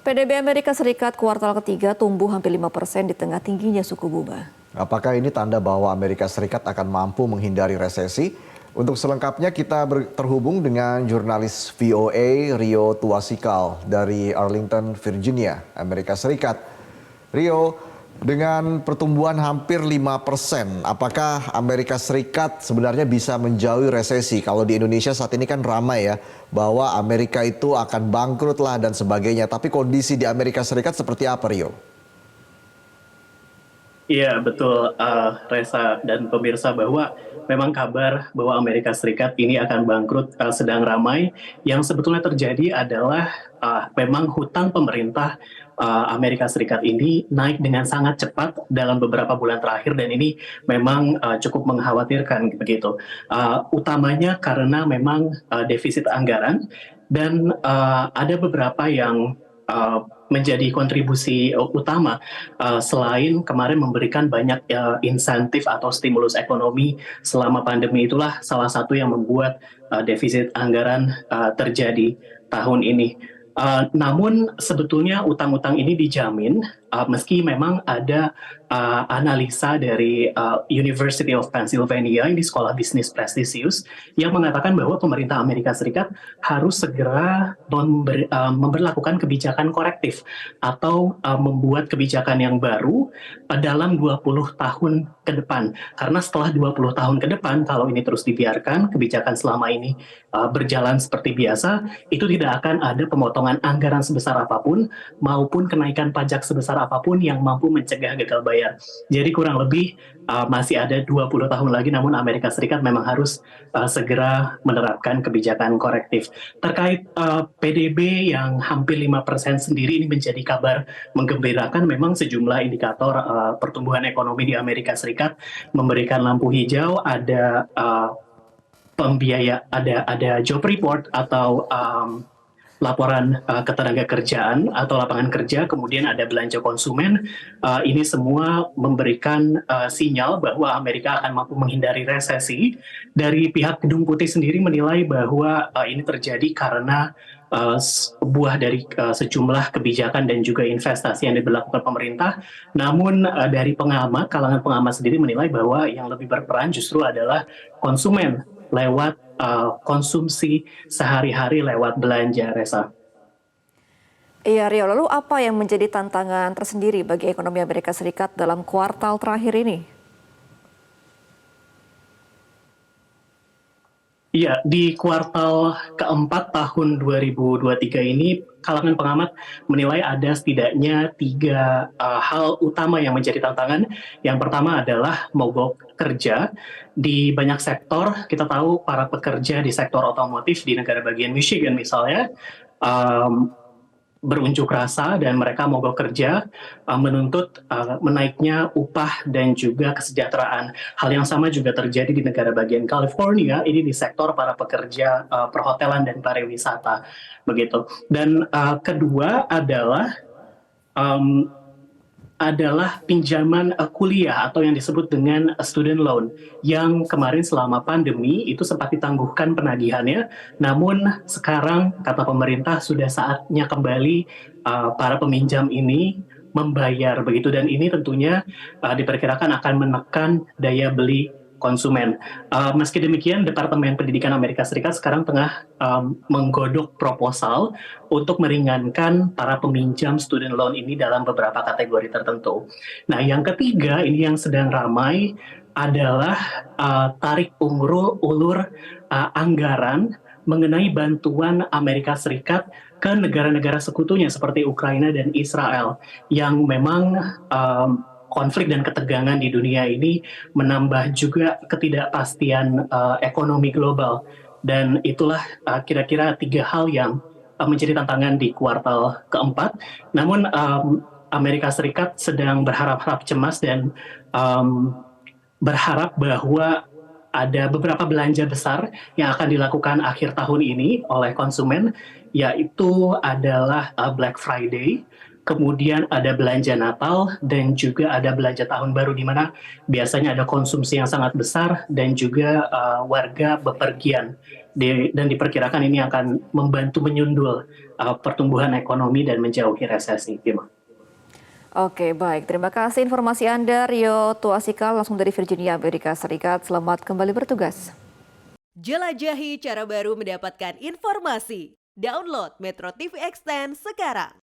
PDB Amerika Serikat kuartal ketiga tumbuh hampir 5% di tengah tingginya suku bunga. Apakah ini tanda bahwa Amerika Serikat akan mampu menghindari resesi? Untuk selengkapnya kita terhubung dengan jurnalis VOA Rio Tuasikal dari Arlington, Virginia, Amerika Serikat. Rio, dengan pertumbuhan hampir 5%, apakah Amerika Serikat sebenarnya bisa menjauhi resesi? Kalau di Indonesia saat ini kan ramai ya, bahwa Amerika itu akan bangkrut lah dan sebagainya. Tapi kondisi di Amerika Serikat seperti apa, Rio? Iya betul, Reza dan pemirsa, bahwa memang kabar bahwa Amerika Serikat ini akan bangkrut sedang ramai. Yang sebetulnya terjadi adalah memang hutang pemerintah Amerika Serikat ini naik dengan sangat cepat dalam beberapa bulan terakhir, dan ini memang cukup mengkhawatirkan begitu. Utamanya karena memang defisit anggaran, dan ada beberapa yang menjadi kontribusi utama, selain kemarin memberikan banyak insentif atau stimulus ekonomi selama pandemi. Itulah salah satu yang membuat defisit anggaran terjadi tahun ini. Namun sebetulnya utang-utang ini dijamin, meski memang ada analisa dari University of Pennsylvania, ini sekolah bisnis prestisius, yang mengatakan bahwa pemerintah Amerika Serikat harus segera memberlakukan kebijakan korektif atau membuat kebijakan yang baru dalam 20 tahun ke depan. Karena setelah 20 tahun ke depan, kalau ini terus dibiarkan, kebijakan selama ini berjalan seperti biasa, itu tidak akan ada pemotongan anggaran sebesar apapun maupun kenaikan pajak sebesar apapun yang mampu mencegah gagal bayar. Jadi kurang lebih masih ada 20 tahun lagi, namun Amerika Serikat memang harus segera menerapkan kebijakan korektif. Terkait PDB yang hampir 5% sendiri, ini menjadi kabar menggembirakan. Memang sejumlah indikator pertumbuhan ekonomi di Amerika Serikat memberikan lampu hijau. Ada ada job report atau laporan ketenaga kerjaan atau lapangan kerja, kemudian ada belanja konsumen. Ini semua memberikan sinyal bahwa Amerika akan mampu menghindari resesi. Dari pihak Gedung Putih sendiri menilai bahwa ini terjadi karena buah dari sejumlah kebijakan dan juga investasi yang diberlakukan pemerintah. Namun dari kalangan pengamat sendiri menilai bahwa yang lebih berperan justru adalah konsumen lewat konsumsi sehari-hari lewat belanja, Reza. Iya, Rio, lalu apa yang menjadi tantangan tersendiri bagi ekonomi Amerika Serikat dalam kuartal terakhir ini? Iya, di kuartal keempat tahun 2023 ini, kalangan pengamat menilai ada setidaknya 3 hal utama yang menjadi tantangan. Yang pertama adalah mogok kerja. Di banyak sektor, kita tahu para pekerja di sektor otomotif di negara bagian Michigan misalnya, berunjuk rasa dan mereka mogok kerja, menuntut menaiknya upah dan juga kesejahteraan. Hal yang sama juga terjadi di negara bagian California, ini di sektor para pekerja perhotelan dan pariwisata, begitu. Dan kedua adalah pinjaman kuliah atau yang disebut dengan student loan, yang kemarin selama pandemi itu sempat ditangguhkan penagihannya, namun sekarang kata pemerintah sudah saatnya kembali para peminjam ini membayar, begitu. Dan ini tentunya diperkirakan akan menekan daya beli konsumen. Meski demikian, Departemen Pendidikan Amerika Serikat sekarang tengah menggodok proposal untuk meringankan para peminjam student loan ini dalam beberapa kategori tertentu. Nah, yang ketiga, ini yang sedang ramai, adalah tarik ulur anggaran mengenai bantuan Amerika Serikat ke negara-negara sekutunya seperti Ukraina dan Israel, yang memang konflik dan ketegangan di dunia ini menambah juga ketidakpastian ekonomi global. Dan itulah kira-kira 3 hal yang menjadi tantangan di kuartal keempat. Namun Amerika Serikat sedang berharap-harap cemas dan berharap bahwa ada beberapa belanja besar yang akan dilakukan akhir tahun ini oleh konsumen, yaitu adalah Black Friday, kemudian ada belanja Natal, dan juga ada belanja Tahun Baru, di mana biasanya ada konsumsi yang sangat besar dan juga warga bepergian. Dan diperkirakan ini akan membantu menyundul pertumbuhan ekonomi dan menjauhi resesi. Bima. Oke, baik. Terima kasih informasi Anda, Rio Tuasikal, langsung dari Virginia, Amerika Serikat. Selamat kembali bertugas. Jelajahi cara baru mendapatkan informasi. Download Metro TV Extend sekarang.